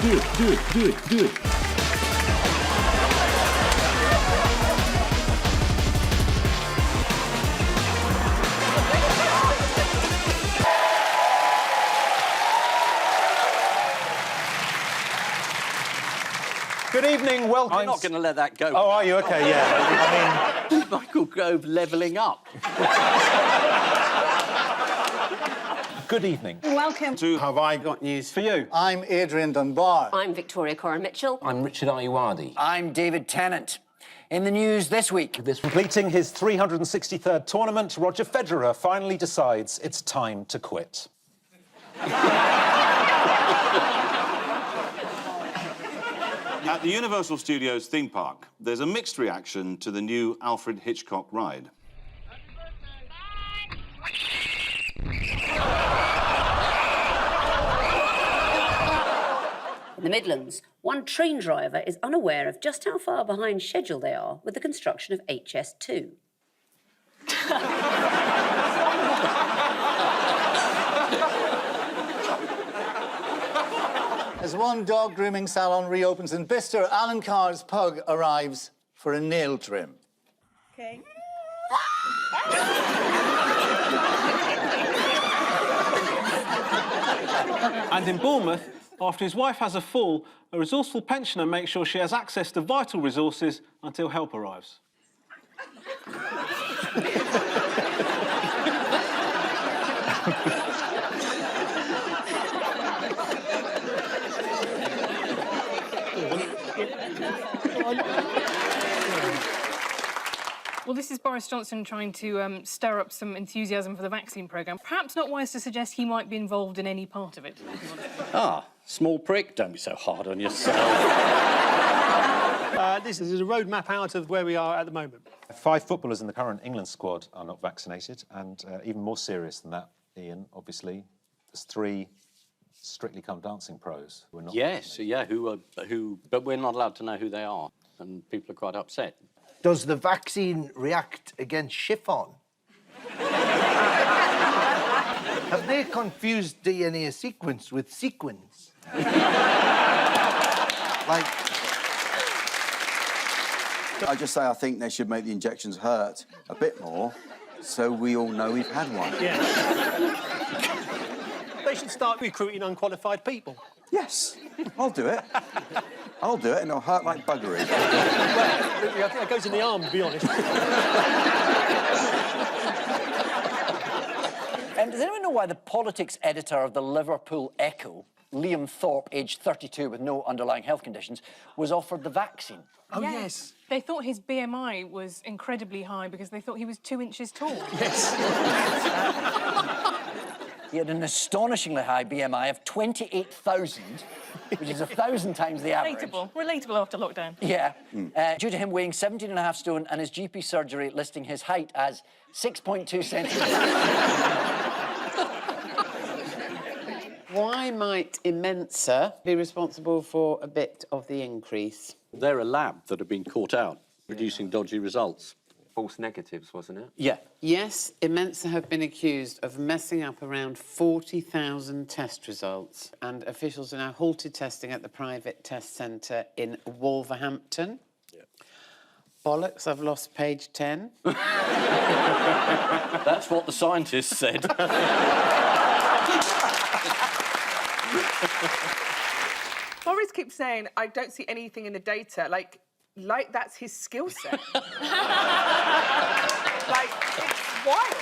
do it. Good evening, welcome. I'm not going to let that go. Oh, are you? OK, yeah. I Michael Gove levelling up. mean... Good evening. Welcome To Have I Got News for You? I'm Adrian Dunbar. I'm Victoria Cora-Mitchell. I'm Richard Ayoade. I'm David Tennant. In the news this week... Completing his 363rd tournament, Roger Federer finally decides it's time to quit. At the Universal Studios theme park, there's a mixed reaction to the new Alfred Hitchcock ride. In the Midlands, one train driver is unaware of just how far behind schedule they are with the construction of HS2. As one dog grooming salon reopens in Bicester, Alan Carr's pug arrives for a nail trim. Okay. And in Bournemouth, after his wife has a fall, a resourceful pensioner makes sure she has access to vital resources until help arrives. Well, this is Boris Johnson trying to stir up some enthusiasm for the vaccine programme. Perhaps not wise to suggest he might be involved in any part of it. Ah, small prick. Don't be so hard on yourself. This is a roadmap out of where we are at the moment. 5 footballers in the current England squad are not vaccinated, and even more serious than that, Ian, obviously, there's 3 Strictly Come Dancing pros who are not Yes, yeah, but we're not allowed to know who they are, and people are quite upset. Does the vaccine react against chiffon? Have they confused DNA sequence with sequins? Like... I just say I think they should make the injections hurt a bit more so we all know we've had one. Yeah. They should start recruiting unqualified people. Yes, I'll do it. I'll do it and it'll hurt like buggery. Well, I think that goes in the arm, to be honest. Does anyone know why the politics editor of the Liverpool Echo, Liam Thorpe, aged 32 with no underlying health conditions, was offered the vaccine? Oh, yes. They thought his BMI was incredibly high because they thought he was 2 inches tall. Yes. He had an astonishingly high BMI of 28,000, which is 1,000 times the average. Relatable after lockdown. Yeah. Due to him weighing 17.5 stone and his GP surgery listing his height as 6.2 centimetres. Why might Immensa be responsible for a bit of the increase? They're a lab that have been caught out producing dodgy results. False negatives, wasn't it? Yeah. Yes, Immensa have been accused of messing up around 40,000 test results, and officials are now halted testing at the private test centre in Wolverhampton. Yeah. Bollocks, I've lost page 10. That's what the scientists said. Boris keeps saying, I don't see anything in the data. Like that's his skill set. Like, it's wild.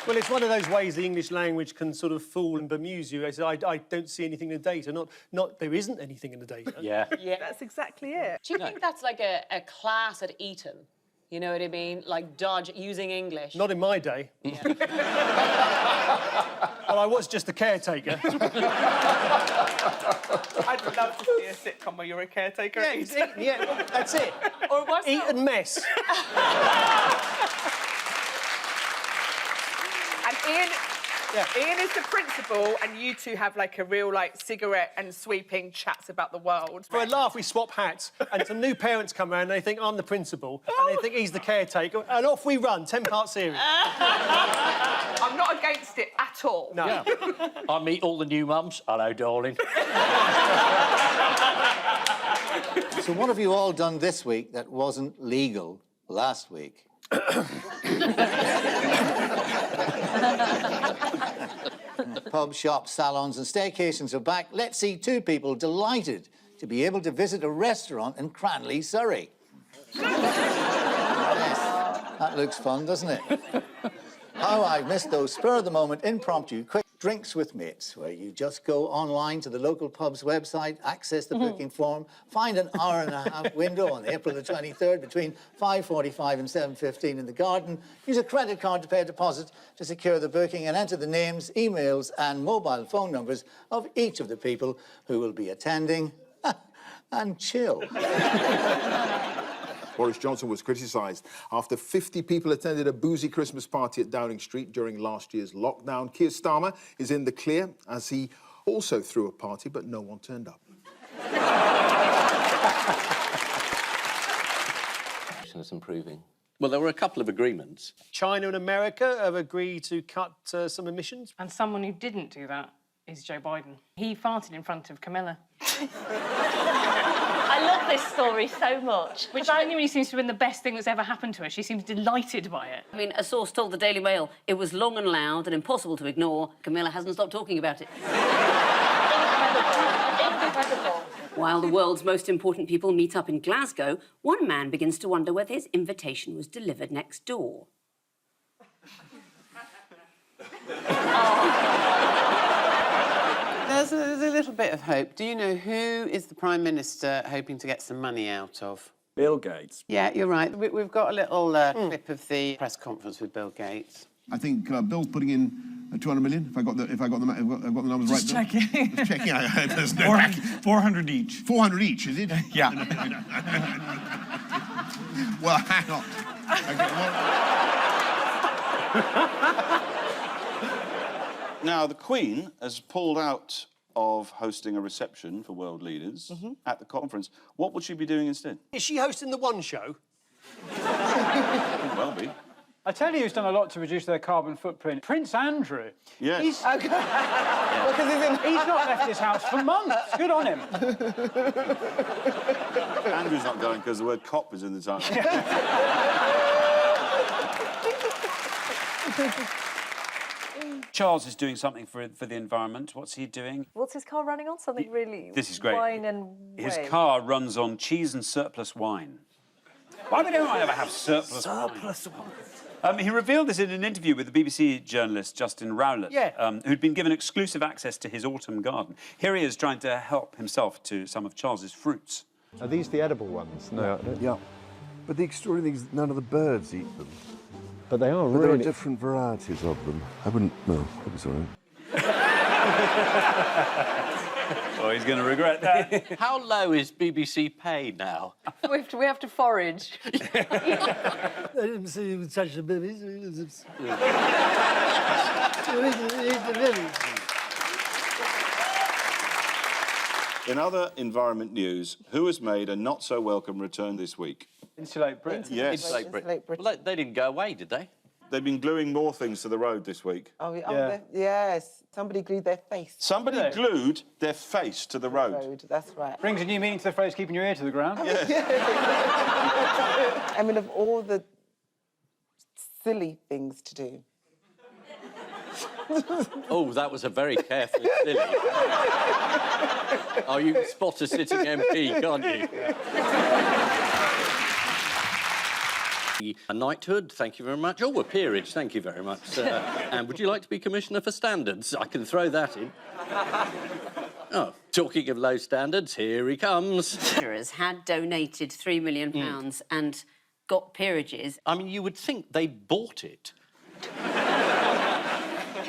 Well, it's one of those ways the English language can sort of fool and bemuse you. I don't see anything in the data. Not there isn't anything in the data. Yeah. Yeah, that's exactly it. Do you think that's like a class at Eton? You know what I mean? Like dodge using English. Not in my day. Yeah. Well, I was just a caretaker. I'd love to see a sitcom where you're a caretaker. Yeah, that's it. Or what's Eat and mess. And Ian is the principal, and you two have like a real like cigarette and sweeping chats about the world. For a laugh, we swap hats, and some new parents come around, and they think I'm the principal, and they think he's the caretaker, and off we run, 10-part series. I'm not against it at all. No. Yeah. I meet all the new mums. Hello, darling. So what have you all done this week that wasn't legal last week? Pubs, shops, salons and staycations are back. Let's see two people delighted to be able to visit a restaurant in Cranley, Surrey. Yes, that looks fun, doesn't it? How I've missed those spur-of-the-moment, impromptu, quick drinks with mates, where you just go online to the local pub's website, access the booking form, find an hour-and-a-half window on April the 23rd between 5:45 and 7:15 in the garden, use a credit card to pay a deposit to secure the booking, and enter the names, emails and mobile phone numbers of each of the people who will be attending, and chill. Boris Johnson was criticised after 50 people attended a boozy Christmas party at Downing Street during last year's lockdown. Keir Starmer is in the clear as he also threw a party, but no one turned up. Is improving. Well, there were a couple of agreements. China and America have agreed to cut some emissions. And someone who didn't do that is Joe Biden. He farted in front of Camilla. I love this story so much. Which genuinely seems to have been the best thing that's ever happened to her. She seems delighted by it. I mean, a source told the Daily Mail it was long and loud and impossible to ignore. Camilla hasn't stopped talking about it. Incredible. While the world's most important people meet up in Glasgow, one man begins to wonder whether his invitation was delivered next door. There's a little bit of hope. Do you know who is the Prime Minister hoping to get some money out of? Bill Gates. Yeah, you're right. We've got a little clip of the press conference with Bill Gates. I think Bill's putting in 200 million. If I got the numbers Just right. checking. Just checking. There's no 400 each. 400 each, is it? Yeah. Well, hang on. Now, the Queen has pulled out of hosting a reception for world leaders at the conference. What would she be doing instead? Is she hosting the One Show? Could well be. I tell you who's done a lot to reduce their carbon footprint. Prince Andrew. Yes. He's not left his house for months. Good on him. Andrew's not going because the word cop is in the title. Charles is doing something for the environment. What's he doing? What's his car running on? Something really... This is great. Wine and His whey. car runs on cheese and surplus wine. Why would anyone ever have surplus wine? He revealed this in an interview with the BBC journalist Justin Rowlett, who'd been given exclusive access to his autumn garden. Here he is trying to help himself to some of Charles's fruits. Are these the edible ones? No. Yeah. But the extraordinary thing is none of the birds eat them. But they are But there are really... different varieties of them. I wouldn't... No, I'd be sorry. Oh, he's going to regret that. How low is BBC pay now? We have to forage. In other environment news, who has made a not-so-welcome return this week? Insulate Britain. Yes. Insulate Britain. Well, they didn't go away, did they? They've been gluing more things to the road this week. Yes. Somebody glued their face. Somebody glued their face to the road. That's right. Brings a new meaning to the phrase keeping your ear to the ground. I mean, of all the silly things to do. Oh, that was a very careful silly. Oh, you can spot a sitting MP, can't you? A knighthood, thank you very much. Oh, a peerage, thank you very much. And would you like to be Commissioner for Standards? I can throw that in. Oh, talking of low standards, here he comes. Had donated £3 million and got peerages. I mean, you would think they bought it.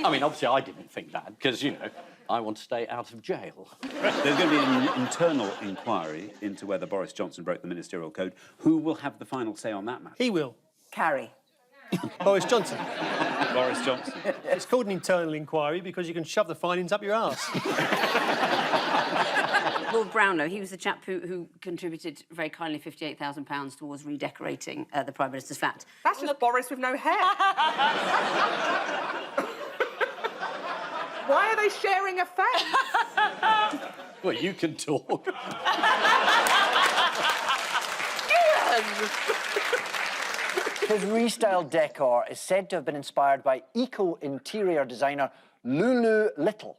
I mean, obviously, I didn't think that, because, you know, I want to stay out of jail. There's going to be an internal inquiry into whether Boris Johnson broke the ministerial code. Who will have the final say on that matter? He will. Carrie. Boris Johnson. Boris Johnson. It's called an internal inquiry because you can shove the findings up your arse. Lord Brownlow, he was the chap who contributed very kindly £58,000 towards redecorating the Prime Minister's flat. That's just Boris with no hair. Why are they sharing a fence? Well, you can talk. His restyled decor is said to have been inspired by eco-interior designer Lulu Little.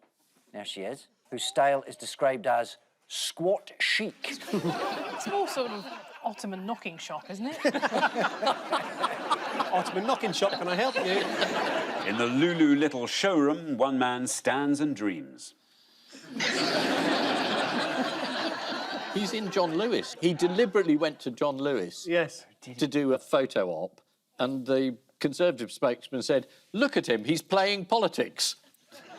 There she is, whose style is described as squat chic. It's more sort of Ottoman knocking shop, isn't it? Ottoman knocking shop, can I help you? In the Lulu Little showroom, one man stands and dreams. He's in John Lewis. He deliberately went to John Lewis. Yes. To do a photo op, and the Conservative spokesman said, "Look at him, he's playing politics."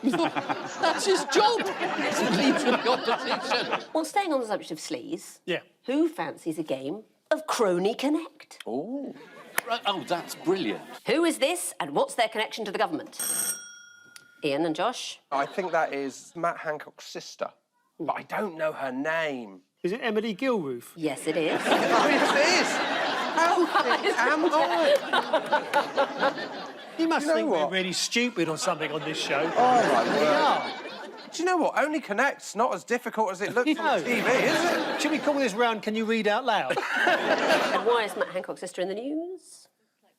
You thought, that's his job. It's to lead to the opposition. Well, staying on the subject of sleaze, yeah. Who fancies a game of Crony Connect? Oh, that's brilliant. Who is this, and what's their connection to the government? Ian and Josh? I think that is Matt Hancock's sister, but I don't know her name. Is it Emily Gilruth? Yes, it is. Oh, it is! How am I? You must You know think what? we're really stupid or something on this show. Oh, my We word. are. Do you know what? Only Connect's not as difficult as it looks on TV, is it? Should we call this round Can You Read Out Loud? And why is Matt Hancock's sister in the news?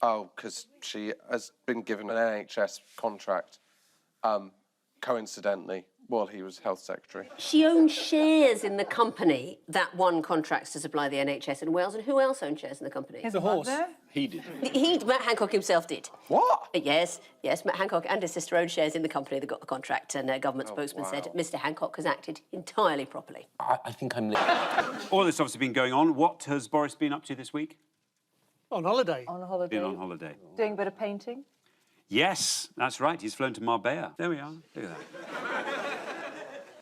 Oh, because she has been given an NHS contract, coincidentally, while he was Health Secretary. She owns shares in the company that won contracts to supply the NHS in Wales. And who else owned shares in the company? The horse. He did. Matt Hancock himself did. What? Yes, Matt Hancock and his sister owned shares in the company that got the contract, and a government spokesman said Mr. Hancock has acted entirely properly. I think I'm... All this obviously been going on. What has Boris been up to this week? On holiday. On holiday. Been on holiday. Doing a bit of painting. Yes, that's right. He's flown to Marbella. There we are. Look at that.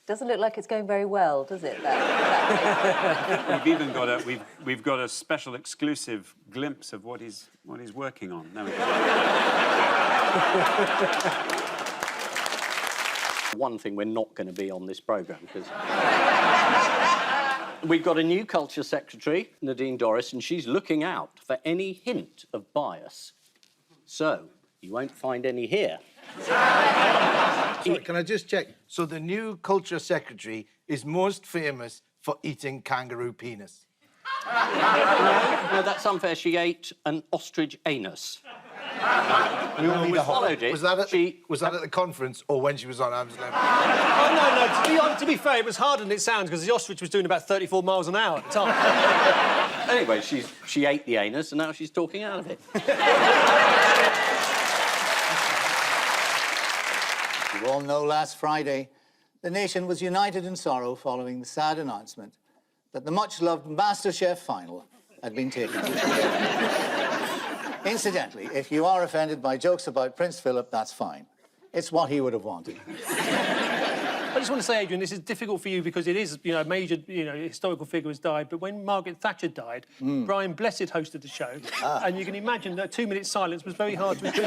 Doesn't look like it's going very well, does it? We've even got we've got a special exclusive glimpse of what he's working on. There we go. One thing we're not going to be on this programme, because we've got a new culture secretary, Nadine Dorries, and she's looking out for any hint of bias. So, you won't find any here. Sorry, can I just check? So the new culture secretary is most famous for eating kangaroo penis. No, that's unfair. She ate an ostrich anus. We all need a holiday. followed it. Was that at the conference or when she was on Amsterdam? Oh, no. To be fair, it was harder than it sounds because the ostrich was doing about 34 miles an hour at the time. Anyway, she ate the anus and now she's talking out of it. You all know last Friday, the nation was united in sorrow following the sad announcement that the much-loved MasterChef final had been taken to the Incidentally, if you are offended by jokes about Prince Philip, that's fine. It's what he would have wanted. I just want to say, Adrian, this is difficult for you because it is, a major, historical figure has died. But when Margaret Thatcher died, Brian Blessed hosted the show, and you can imagine that 2 minutes silence was very hard to achieve.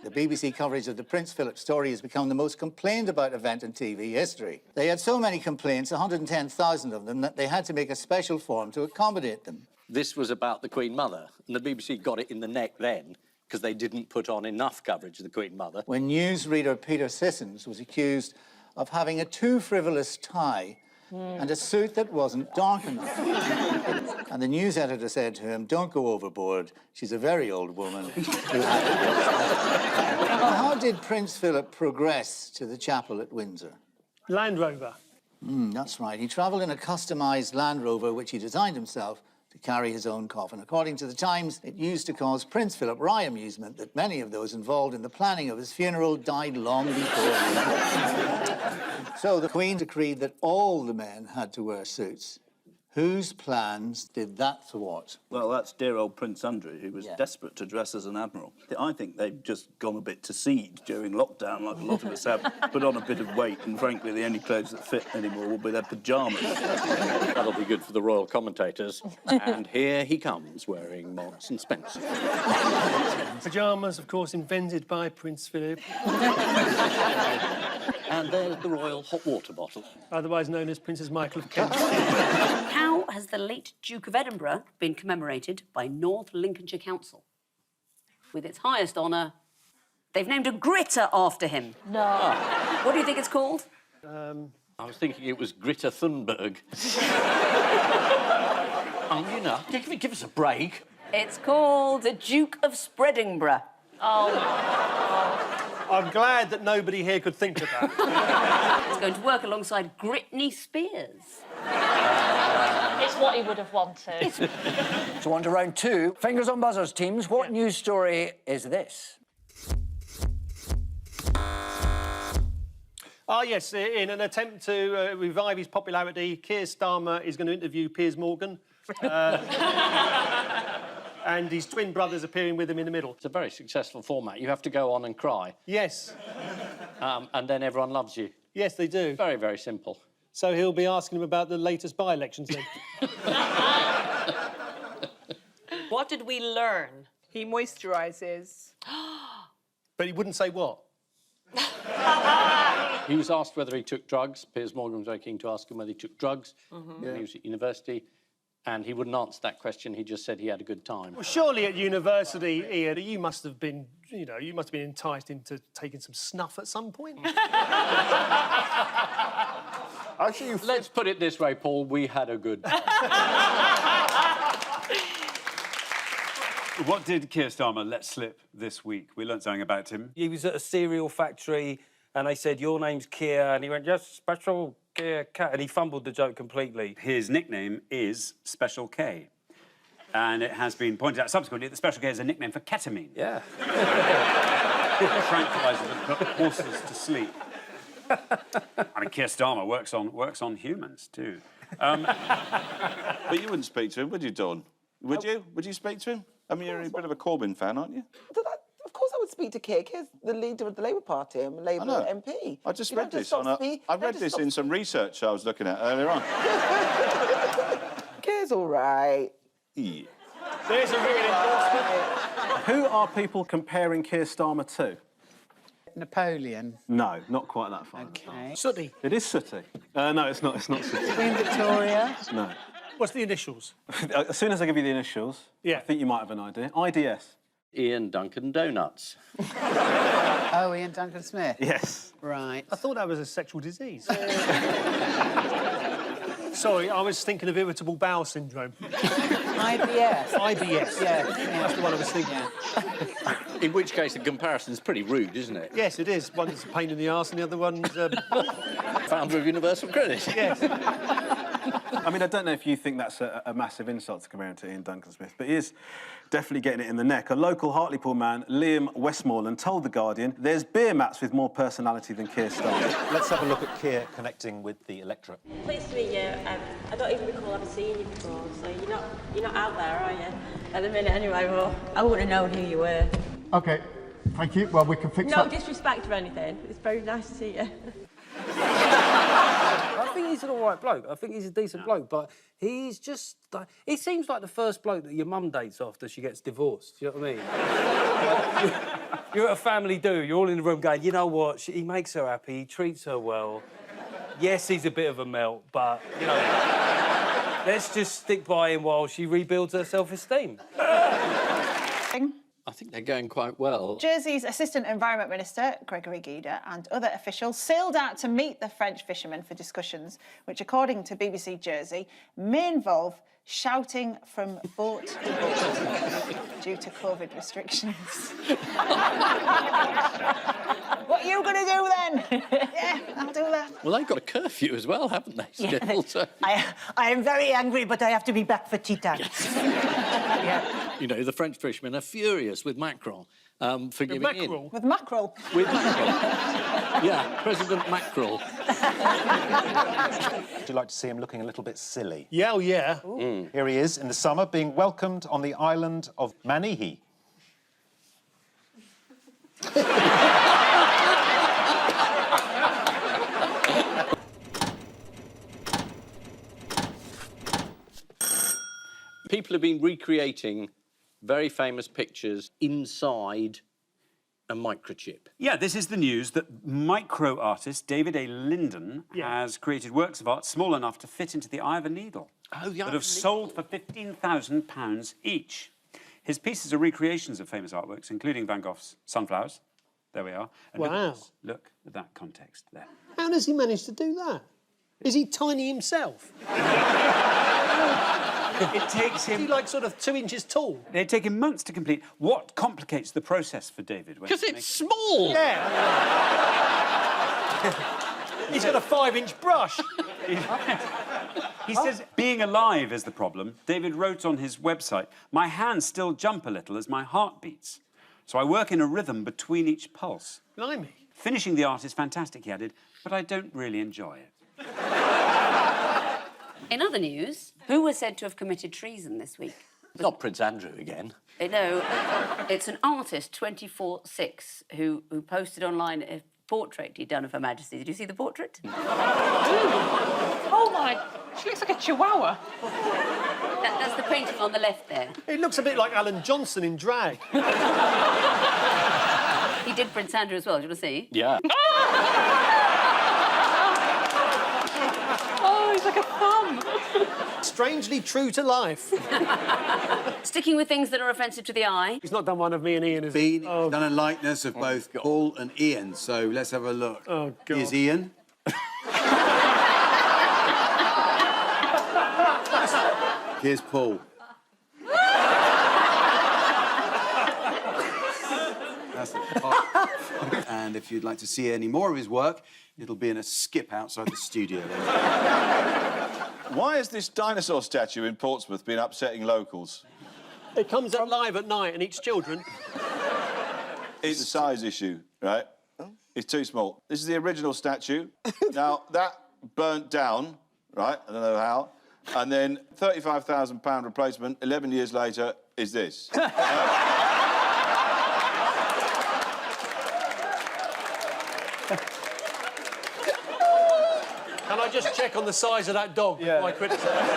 The BBC coverage of the Prince Philip story has become the most complained about event in TV history. They had so many complaints, 110,000 of them, that they had to make a special form to accommodate them. This was about the Queen Mother, and the BBC got it in the neck then, because they didn't put on enough coverage of the Queen Mother. When newsreader Peter Sissons was accused of having a too frivolous tie and a suit that wasn't dark enough. And the news editor said to him, "Don't go overboard. She's a very old woman who had to go." How did Prince Philip progress to the chapel at Windsor? Land Rover. That's right. He travelled in a customised Land Rover, which he designed himself, to carry his own coffin. According to the Times, it used to cause Prince Philip wry amusement that many of those involved in the planning of his funeral died long before him. So the Queen decreed that all the men had to wear suits. Whose plans did that thwart? Well, that's dear old Prince Andrew, who was desperate to dress as an admiral. I think they've just gone a bit to seed during lockdown, like a lot of us have, put on a bit of weight, and frankly, the only clothes that fit anymore will be their pyjamas. That'll be good for the royal commentators. And here he comes, wearing Marks and Spencer. Pyjamas, of course, invented by Prince Philip. And there's the royal hot water bottle. Otherwise known as Princess Michael of Kent. How has the late Duke of Edinburgh been commemorated by North Lincolnshire Council? With its highest honour, they've named a gritter after him. No. What do you think it's called? I was thinking it was Greta Thunberg. You know, give us a break. It's called the Duke of Spreadingborough. Oh. I'm glad that nobody here could think of that. It's going to work alongside Britney Spears. It's what he would have wanted. So on to round two. Fingers on buzzers, teams. What news story is this? Yes, in an attempt to revive his popularity, Keir Starmer is going to interview Piers Morgan. And his twin brothers appearing with him in the middle. It's a very successful format. You have to go on and cry. Yes. And then everyone loves you. Yes, they do. Very, very simple. So he'll be asking him about the latest by-elections then. What did we learn? He moisturises. But he wouldn't say what. He was asked whether he took drugs. Piers Morgan was very keen to ask him whether he took drugs when he was at university. And he wouldn't answer that question. He just said he had a good time. Well, surely at university, Ian, you must have been, enticed into taking some snuff at some point. Actually, let's put it this way, Paul. We had a good time. What did Keir Starmer let slip this week? We learnt something about him. He was at a cereal factory and they said, your name's Keir, and he went, yes, Special Keir Cat, and he fumbled the joke completely. His nickname is Special K. And it has been pointed out subsequently that Special K is a nickname for ketamine. Yeah. Tranquilizer that put horses to sleep. I mean, Keir Starmer works on humans, too. But you wouldn't speak to him, would you, Dawn? Would you? Would you speak to him? I mean, you're a bit of a Corbyn fan, aren't you? Of course I would speak to Keir. Keir's the leader of the Labour Party. I'm a Labour MP. I just read this I read this in some research I was looking at earlier on. Keir's all right. Yeah. There's a real endorsement. Who are people comparing Keir Starmer to? Napoleon. No, not quite that far. Okay. Sooty. It is Sooty. No, it's not. It's not Sooty. Queen Victoria. No. What's the initials? As soon as I give you the initials, I think you might have an idea. IDS. Ian Duncan Donuts. Oh, Ian Duncan Smith. Yes. Right. I thought that was a sexual disease. Sorry, I was thinking of irritable bowel syndrome. IBS. IBS. Yeah. That's the one I was thinking. In which case, the comparison's pretty rude, isn't it? Yes, it is. One's a pain in the arse and the other one's... Founder of Universal Credit. Yes. I mean, I don't know if you think that's a massive insult to compare him to Ian Duncan Smith, but he is definitely getting it in the neck. A local Hartlepool man, Liam Westmoreland, told The Guardian there's beer mats with more personality than Keir Starmer. Let's have a look at Keir connecting with the electorate. Pleased to meet you. I don't even recall ever seeing you before, so you're not out there, are you? At the minute, anyway. Well, I wouldn't have known who you were. OK, thank you. Well, we can fix No that. disrespect or anything. It's very nice to see you. I think he's an all right bloke. I think he's a decent bloke, but he's just... he seems like the first bloke that your mum dates after she gets divorced. Do you know what I mean? You're at a family do. You're all in the room going, you know what? He makes her happy. He treats her well. Yes, he's a bit of a melt, but, you know, let's just stick by him while she rebuilds her self-esteem. I think they're going quite well. Jersey's Assistant Environment Minister, Gregory Guida, and other officials sailed out to meet the French fishermen for discussions which, according to BBC Jersey, may involve shouting from boat to boat due to COVID restrictions. What are you going to do then? Yeah, I'll do that. Well, they've got a curfew as well, haven't they? Still, so. I am very angry, but I have to be back for tea time. You know, the French fishermen are furious with Macron. for giving in. With mackerel. With mackerel. Yeah, President Mackerel. Would you like to see him looking a little bit silly? Yeah, oh yeah. Here he is in the summer being welcomed on the island of Manihi. People have been recreating very famous pictures inside a microchip. Yeah, this is the news that micro artist David A. Linden has created works of art small enough to fit into the eye of a needle. Oh, the eye that of have a sold for £15,000 each. His pieces are recreations of famous artworks, including Van Gogh's Sunflowers. There we are. And Wow. Look at that context there. How does he manage to do that? Is he tiny himself? It takes him... Is he like sort of 2 inches tall? They take him months to complete. What complicates the process for David? Because it's small! Yeah. He's got a 5-inch brush. He says being alive is the problem. David wrote on his website, "My hands still jump a little as my heart beats. So I work in a rhythm between each pulse." Blimey. Finishing the art is fantastic, he added, but I don't really enjoy it. In other news, who was said to have committed treason this week? Not Prince Andrew again. No, it's an artist, 24/6, who posted online a portrait he'd done of Her Majesty. Did you see the portrait? Oh my, she looks like a chihuahua. That's the painting on the left there. It looks a bit like Alan Johnson in drag. He did Prince Andrew as well, do you want to see? Yeah. Oh, he's like a thumb. Strangely true to life. Sticking with things that are offensive to the eye. He's not done one of me and Ian, has he? Done a likeness of both Paul and Ian, so let's have a look. Oh, God. Here's Ian. Here's Paul. That's the part. And if you'd like to see any more of his work, it'll be in a skip outside the studio. Why has this dinosaur statue in Portsmouth been upsetting locals? It comes up live at night and eats children. It's a size issue, right? It's too small. This is the original statue. Now, that burnt down, right? I don't know how. And then £35,000 replacement, 11 years later, is this. Can I just check on the size of that dog before I criticise?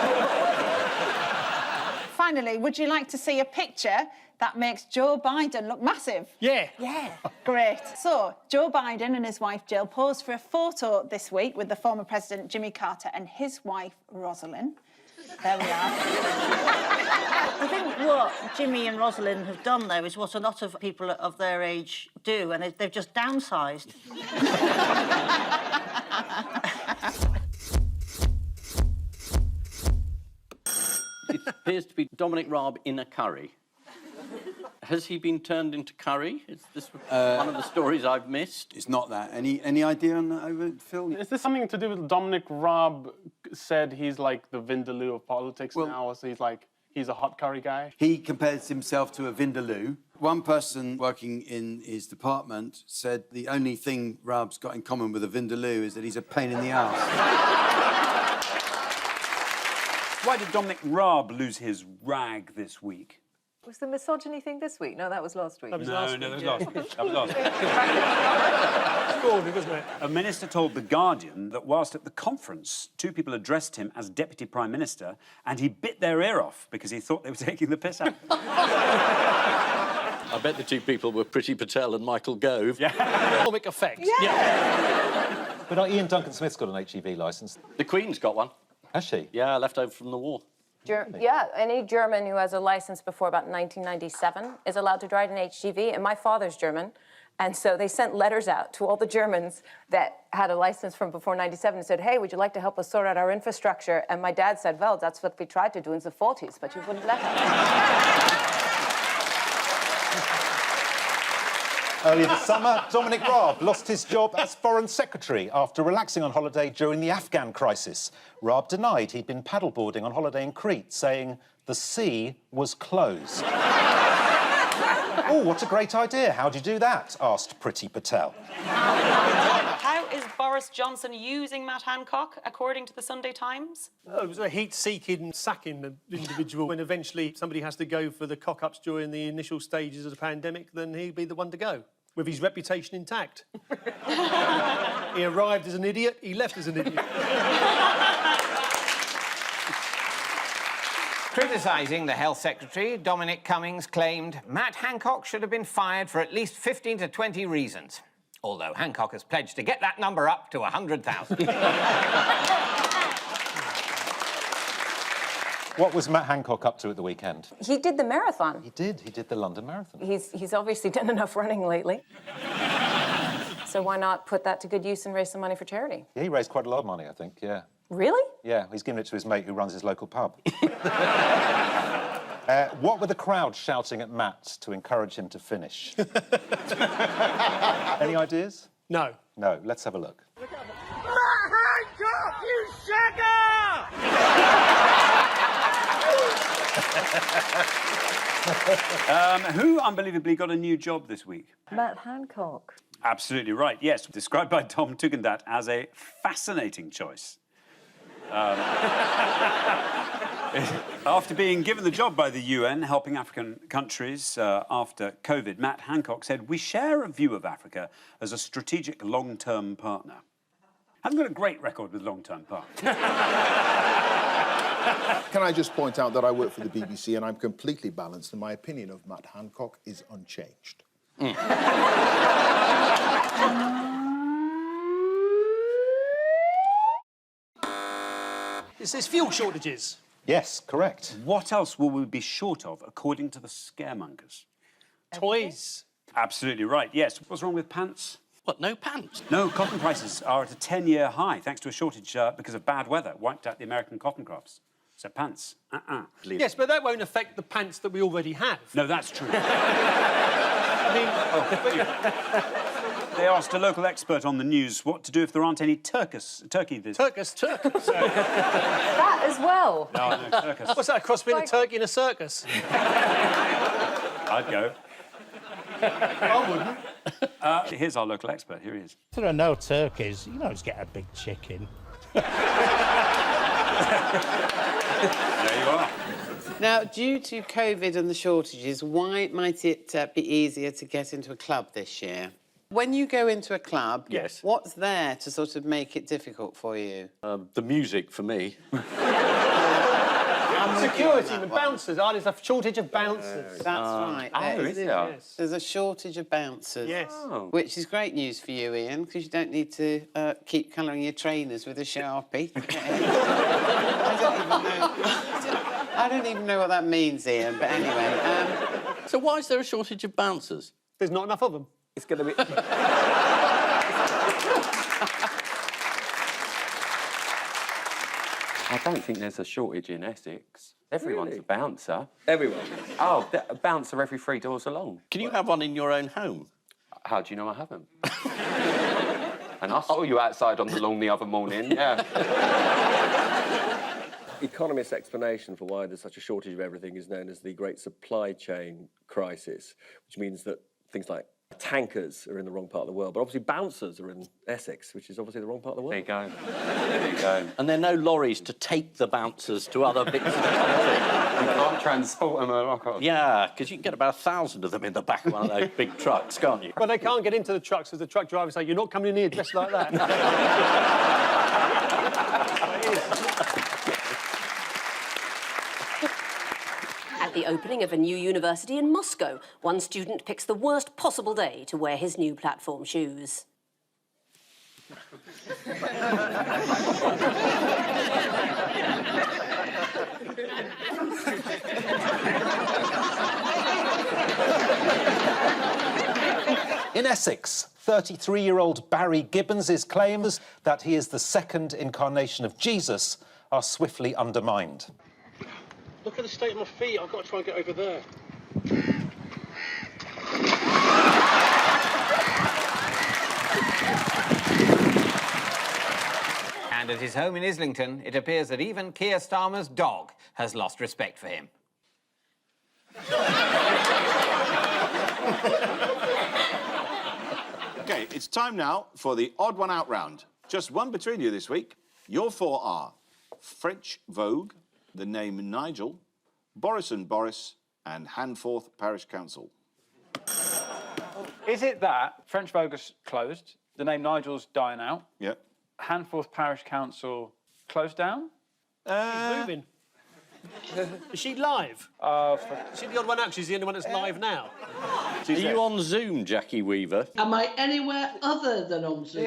Finally, would you like to see a picture that makes Joe Biden look massive? Yeah. Yeah. Great. So, Joe Biden and his wife Jill posed for a photo this week with the former President Jimmy Carter and his wife Rosalind. There we are. I think what Jimmy and Rosalind have done, though, is what a lot of people of their age do, and they've just downsized. It appears to be Dominic Raab in a curry. Has he been turned into curry? Is this one of the stories I've missed? It's not that. Any idea on that over, Phil? Is this something to do with Dominic Raab said he's like the Vindaloo of politics now, so he's a hot curry guy? He compares himself to a Vindaloo. One person working in his department said the only thing Raab's got in common with a Vindaloo is that he's a pain in the arse. Why did Dominic Raab lose his rag this week? Was the misogyny thing this week? No, that was last week. That was last week. That was last week. Extraordinary, wasn't it? A minister told The Guardian that whilst at the conference, two people addressed him as Deputy Prime Minister and he bit their ear off because he thought they were taking the piss out. I bet the two people were Priti Patel and Michael Gove. Yeah. Comic effect. Yeah. But Ian Duncan Smith's got an HGV licence. The Queen's got one. Has she? Yeah, left over from the war. Yeah, any German who has a license before about 1997 is allowed to drive an HGV, and my father's German, and so they sent letters out to all the Germans that had a license from before 97 and said, hey, would you like to help us sort out our infrastructure? And my dad said, well, that's what we tried to do in the 40s, but you wouldn't let us. Earlier this summer, Dominic Raab lost his job as Foreign Secretary after relaxing on holiday during the Afghan crisis. Raab denied he'd been paddleboarding on holiday in Crete, saying the sea was closed. Oh, what a great idea. How'd you do that? Asked Priti Patel. How is Boris Johnson using Matt Hancock, according to the Sunday Times? Oh, it was a heat-seeking, sacking the individual. When eventually somebody has to go for the cock-ups during the initial stages of the pandemic, then he'd be the one to go, with his reputation intact. He arrived as an idiot, he left as an idiot. Criticising the Health Secretary, Dominic Cummings claimed Matt Hancock should have been fired for at least 15 to 20 reasons. Although Hancock has pledged to get that number up to 100,000. What was Matt Hancock up to at the weekend? He did the marathon. He did the London Marathon. He's obviously done enough running lately. So why not put that to good use and raise some money for charity? Yeah, he raised quite a lot of money, I think, yeah. Really? Yeah, he's given it to his mate who runs his local pub. What were the crowd shouting at Matt to encourage him to finish? Any ideas? No. No, let's have a look. Matt Hancock, you sucker! Who unbelievably got a new job this week? Matt Hancock. Absolutely right, yes. Described by Tom Tugendhat as a fascinating choice. After being given the job by the UN, helping African countries after COVID, Matt Hancock said, "We share a view of Africa as a strategic long-term partner." Hasn't got a great record with long-term partners. Can I just point out that I work for the BBC and I'm completely balanced and my opinion of Matt Hancock is unchanged. It says fuel shortages. Yes, correct. What else will we be short of, according to the scaremongers? Toys. Absolutely right, yes. What's wrong with pants? What, no pants? No, cotton prices are at a 10-year high, thanks to a shortage because of bad weather, wiped out the American cotton crops. So pants, Yes, but that won't affect the pants that we already have. No, that's true. I mean... They asked a local expert on the news what to do if there aren't any turkey this... Turkis? That as well. No, circus. What's that, a cross between a turkey and a circus? I'd go. I wouldn't. Here's our local expert. Here he is. There are no turkeys. You know, just get a big chicken. There you are. Now, due to COVID and the shortages, why might it be easier to get into a club this year? When you go into a club, yes, what's there to sort of make it difficult for you? The music for me. Security, the bouncers. Oh, there's a shortage of bouncers. That's right. Yes. There's a shortage of bouncers. Yes. Oh. Which is great news for you, Ian, because you don't need to keep colouring your trainers with a Sharpie. I don't even know what that means, Ian, but anyway. So why is there a shortage of bouncers? There's not enough of them. It's going to be... I don't think there's a shortage in Essex. Everyone's Really? a bouncer. Everyone? Oh, a bouncer every 3 doors along. Can you have one in your own home? How do you know I haven't? And I saw you outside on the lawn the other morning, yeah. Economists' explanation for why there's such a shortage of everything is known as the Great Supply Chain Crisis, which means that things like tankers are in the wrong part of the world, but obviously bouncers are in Essex, which is obviously the wrong part of the world. There you go. There you go. And there are no lorries to take the bouncers to other bits of the country. You can't transport them across. Yeah, because you can get about 1,000 of them in the back of one of those big trucks, can't you? Well, they can't get into the trucks because the truck drivers say, "You're not coming in here dressed like that." At the opening of a new university in Moscow, one student picks the worst possible day to wear his new platform shoes. In Essex, 33-year-old Barry Gibbons' claims that he is the second incarnation of Jesus are swiftly undermined. Look at the state of my feet. I've got to try and get over there. And at his home in Islington, it appears that even Keir Starmer's dog has lost respect for him. OK, it's time now for the odd one out round. Just one between you this week. Your four are French Vogue, the name Nigel, Boris and Boris, and Handforth Parish Council. Is it that French Vogue is closed, the name Nigel's dying out? Yep. Handforth Parish Council closed down? She's moving. Is she live? Is she the odd one out? She's the only one that's live now. Are you on Zoom, Jackie Weaver? Am I anywhere other than on Zoom?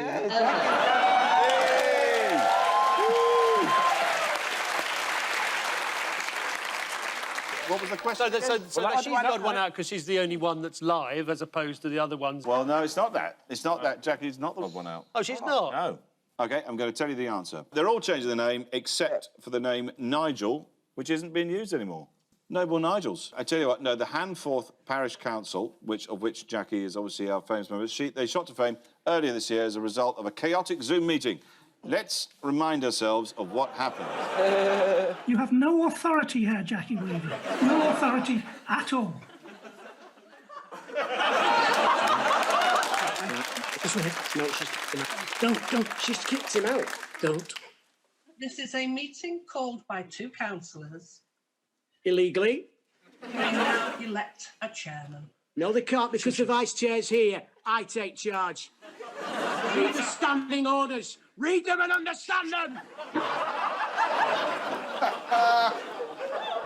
What was the question? So she's the odd one out because she's the only one that's live, as opposed to the other ones. Well, no, it's not that. It's not that. Jackie's not the odd one out. Oh, she's not? No. OK, I'm going to tell you the answer. They're all changing the name except for the name Nigel, which isn't being used anymore. No more Nigels. I tell you what, no, the Handforth Parish Council, of which Jackie is obviously our famous member, they shot to fame earlier this year as a result of a chaotic Zoom meeting. Let's remind ourselves of what happened. You have no authority here, Jackie Weaver. No authority at all. Just wait. No, don't. She's kicked him out. Don't. This is a meeting called by two councillors. Illegally? They now elect a chairman. No, they can't because the vice chair's here. I take charge. Read the standing orders. Read them and understand them.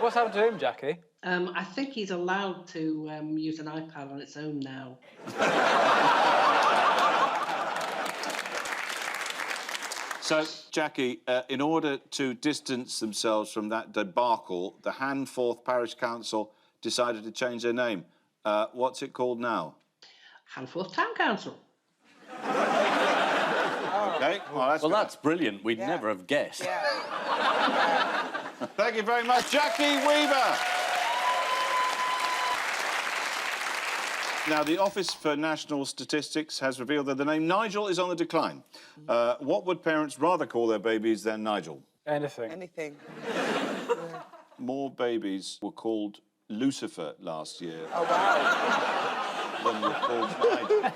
What's happened to him, Jackie? I think he's allowed to use an iPad on its own now. So, Jackie, in order to distance themselves from that debacle, the Handforth Parish Council decided to change their name. What's it called now? Handforth Town Council. OK, well, that's brilliant. We'd never have guessed. Thank you very much, Jackie Weaver. Now, the Office for National Statistics has revealed that the name Nigel is on the decline. What would parents rather call their babies than Nigel? Anything. Anything. More babies were called Lucifer last year. Oh, wow. Than were called Nigel.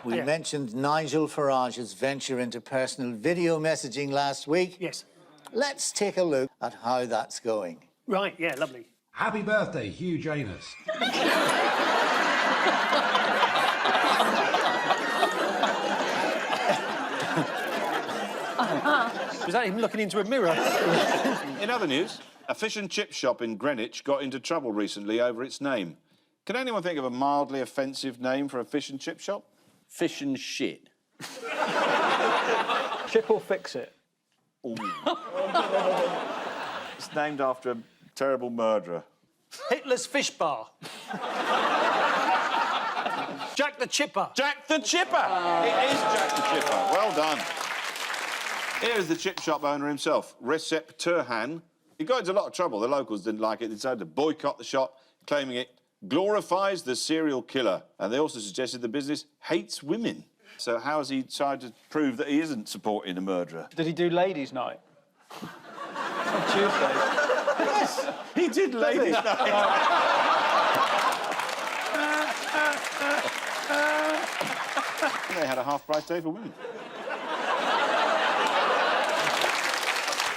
We mentioned Nigel Farage's venture into personal video messaging last week. Yes. Let's take a look at how that's going. Right, yeah, lovely. Happy birthday, Hugh Janus. Was that him looking into a mirror? In other news, a fish and chip shop in Greenwich got into trouble recently over its name. Can anyone think of a mildly offensive name for a fish and chip shop? Fish and shit. Chip or fix it? It's named after a terrible murderer. Hitler's Fish Bar. Jack the Chipper. Jack the Chipper! It is Jack the Chipper. Well done. Here's the chip shop owner himself, Recep Turhan. He got into a lot of trouble. The locals didn't like it. They decided to boycott the shop, claiming it glorifies the serial killer. And they also suggested the business hates women. So how has he tried to prove that he isn't supporting a murderer? Did he do ladies' night? On Tuesday. Yes, he did ladies' night. They had a half-price day for women.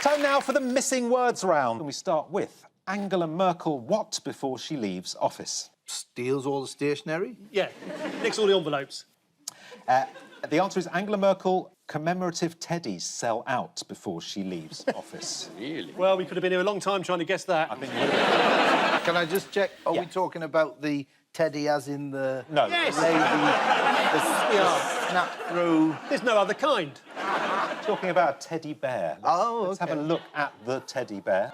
Time now for the missing words round. And we start with Angela Merkel what before she leaves office? Steals all the stationery? Yeah, nicks all the envelopes. The answer is Angela Merkel commemorative teddies sell out before she leaves office. Really? Well, we could have been here a long time trying to guess that. I think Can I just check? Are we talking about the teddy as in the... No. Yes. The snap through... There's no other kind. Talking about a teddy bear. Let's have a look at the teddy bear.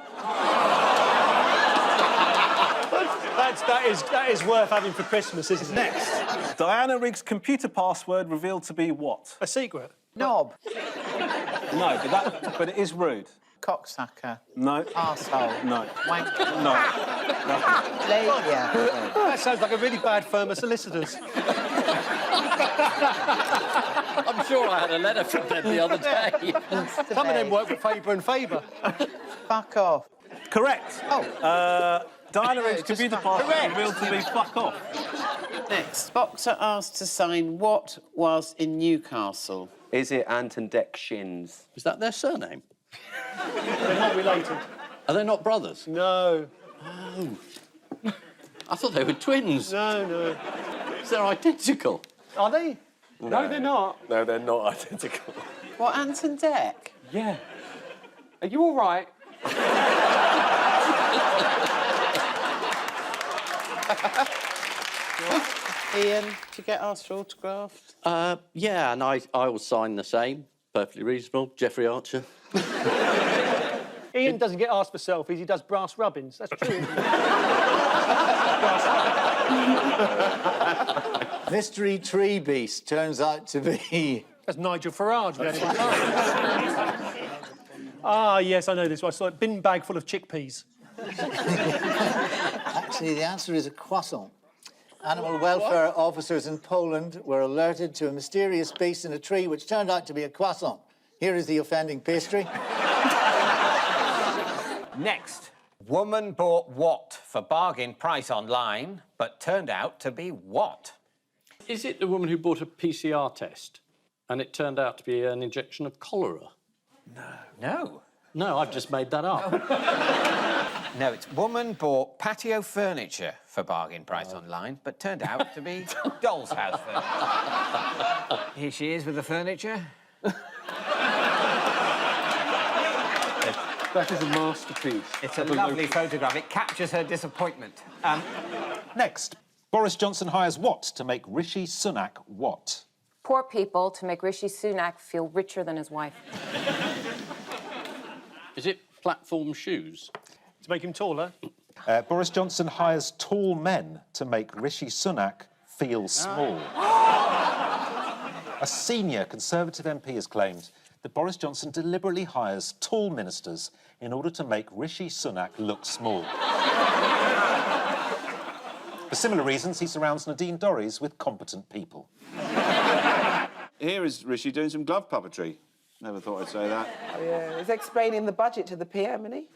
That is worth having for Christmas, isn't it? Next. Diana Rigg's computer password revealed to be what? A secret. Knob. No, but it is rude. Cocksucker. No. Arsehole. No. Wank. No. Labia. That sounds like a really bad firm of solicitors. I'm sure I had a letter from them the other day. Some of them work for Faber and Faber. Fuck off. Correct. Oh. Diana Rigg's computer password revealed to be fuck off. Next, boxer asked to sign what whilst in Newcastle? Is it Ant and Dec Shins? Is that their surname? They're not related. Are they not brothers? No. Oh. I thought they were twins. No, no. So they're identical. Are they? No, they're not. No, they're not identical. What, Ant and Dec? Yeah. Are you all right? Ian, do you get asked for autographs? Yeah, and I will sign the same. Perfectly reasonable. Jeffrey Archer. Ian doesn't get asked for selfies, he does brass rubbings. That's true, isn't it? Mystery tree beast turns out to be... That's Nigel Farage. Ah, yes, I know this one. I saw a bin bag full of chickpeas. Actually, the answer is a croissant. Animal welfare officers in Poland were alerted to a mysterious beast in a tree which turned out to be a croissant. Here is the offending pastry. Next, woman bought what for bargain price online, but turned out to be what? Is it the woman who bought a PCR test and it turned out to be an injection of cholera? No. No, I've just made that up. No, it's woman bought patio furniture for bargain price online, but turned out to be doll's house furniture. Here she is with the furniture. That is a masterpiece. It's a lovely photograph. It captures her disappointment. Next, Boris Johnson hires what to make Rishi Sunak what? Poor people to make Rishi Sunak feel richer than his wife. Is it platform shoes? To make him taller? Boris Johnson hires tall men to make Rishi Sunak feel small. A senior Conservative MP has claimed that Boris Johnson deliberately hires tall ministers in order to make Rishi Sunak look small. For similar reasons, he surrounds Nadine Dorries with competent people. Here is Rishi doing some glove puppetry. Never thought I'd say that. Oh, yeah. He's explaining the budget to the PM, isn't he?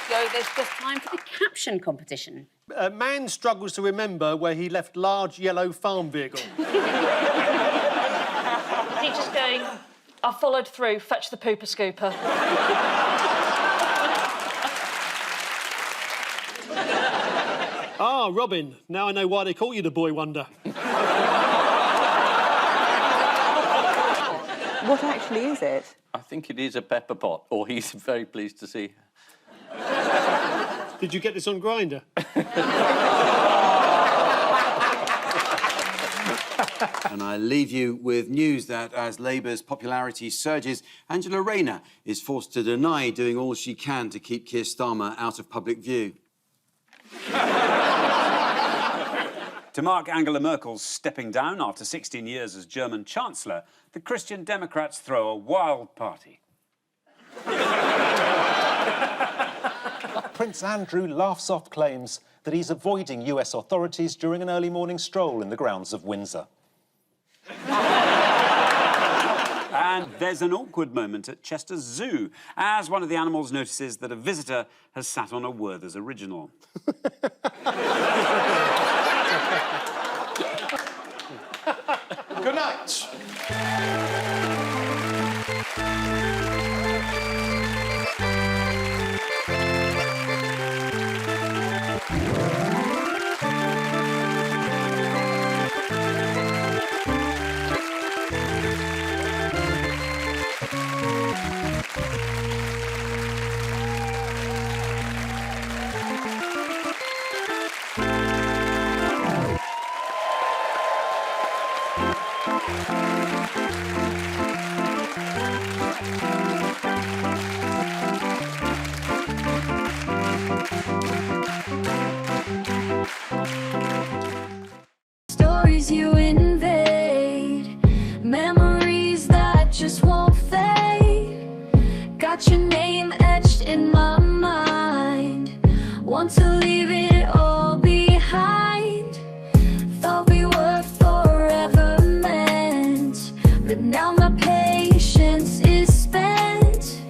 So there's just time for the caption competition. A man struggles to remember where he left large yellow farm vehicle. Is he just going, I followed through, fetch the pooper scooper? Ah, Robin. Now I know why they call you the boy wonder. What actually is it? I think it is a pepper pot, or he's very pleased to see. Did you get this on Grindr? And I leave you with news that as Labour's popularity surges, Angela Rayner is forced to deny doing all she can to keep Keir Starmer out of public view. To mark Angela Merkel's stepping down after 16 years as German Chancellor, the Christian Democrats throw a wild party. Prince Andrew laughs off claims that he's avoiding US authorities during an early morning stroll in the grounds of Windsor. And there's an awkward moment at Chester Zoo as one of the animals notices that a visitor has sat on a Werther's original. Good night. Stories you invade, memories that just won't fade. Got your name etched in my mind, want to leave it all behind. Thought we were forever meant, but now my patience is spent.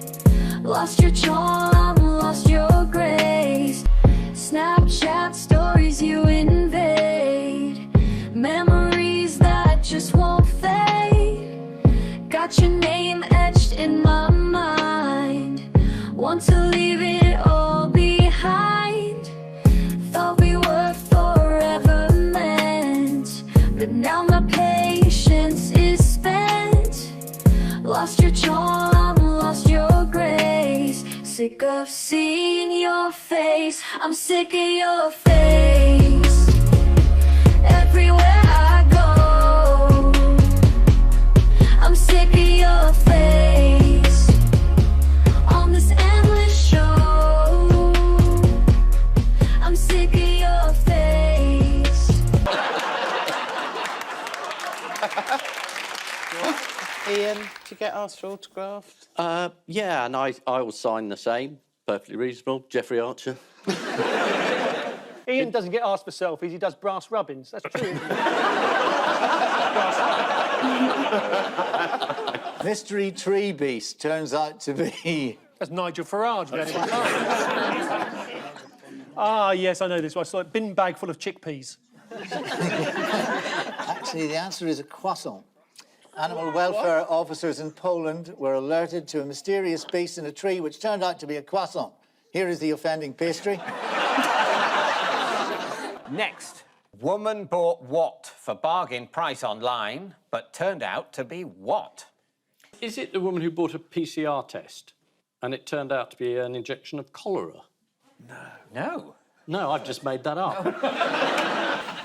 Lost your charm, lost your Got your name etched in my mind. Want to leave it all behind. Thought we were forever meant, but now my patience is spent. Lost your charm, lost your grace. Sick of seeing your face. I'm sick of your face. Everywhere I go, I'm sick of your face. On this endless show, I'm sick of your face. Ian, do you get asked for autographs? Yeah, and I will sign the same. Perfectly reasonable. Jeffrey Archer. Ian doesn't get asked for selfies, he does brass rubbings. That's true. Mystery tree beast turns out to be... That's Nigel Farage. Ah, yes, I know this one. I saw a bin bag full of chickpeas. Actually, the answer is a croissant. Animal welfare officers in Poland were alerted to a mysterious beast in a tree which turned out to be a croissant. Here is the offending pastry. Next, woman bought what for bargain price online, but turned out to be what? Is it the woman who bought a PCR test and it turned out to be an injection of cholera? No. No, I've just made that up.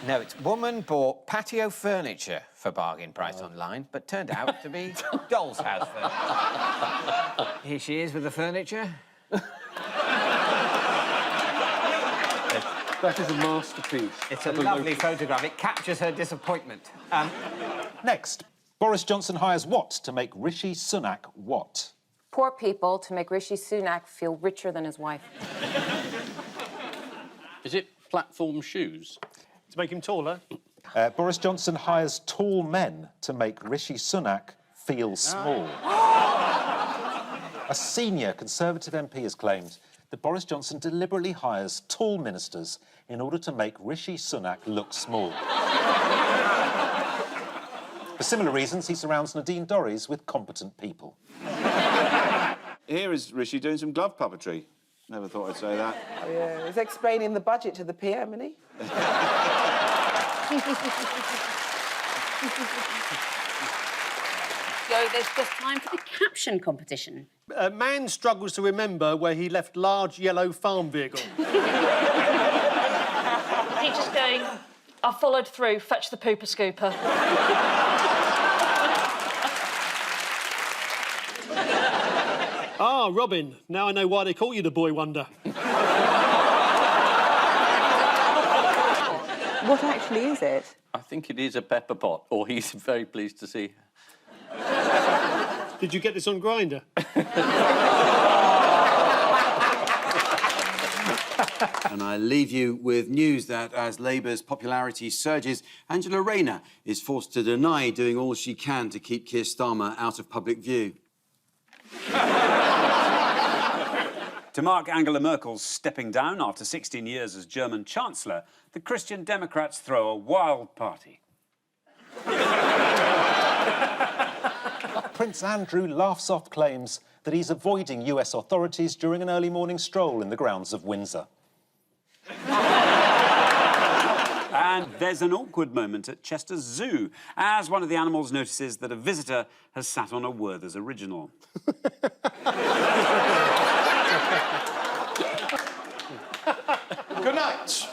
No, it's woman bought patio furniture for bargain price online, but turned out to be doll's house furniture. Here she is with the furniture. That is a masterpiece. It's a lovely photograph. It captures her disappointment. Next, Boris Johnson hires what to make Rishi Sunak what? Poor people to make Rishi Sunak feel richer than his wife. Is it platform shoes? To make him taller? Boris Johnson hires tall men to make Rishi Sunak feel small. A senior Conservative MP has claimed that Boris Johnson deliberately hires tall ministers in order to make Rishi Sunak look small. For similar reasons, he surrounds Nadine Dorries with competent people. Here is Rishi doing some glove puppetry. Never thought I'd say that. Oh, yeah, he's explaining the budget to the PM, isn't he? So there's just time for the caption competition. A man struggles to remember where he left large yellow farm vehicle. He's just going, I followed through, fetch the pooper scooper. Ah, Robin, now I know why they call you the boy wonder. What actually is it? I think it is a pepper pot, or he's very pleased to see. Did you get this on Grindr? And I leave you with news that as Labour's popularity surges, Angela Rayner is forced to deny doing all she can to keep Keir Starmer out of public view. To mark Angela Merkel's stepping down after 16 years as German Chancellor, the Christian Democrats throw a wild party. Prince Andrew laughs off claims that he's avoiding US authorities during an early morning stroll in the grounds of Windsor. And there's an awkward moment at Chester Zoo as one of the animals notices that a visitor has sat on a Werther's original. Good night.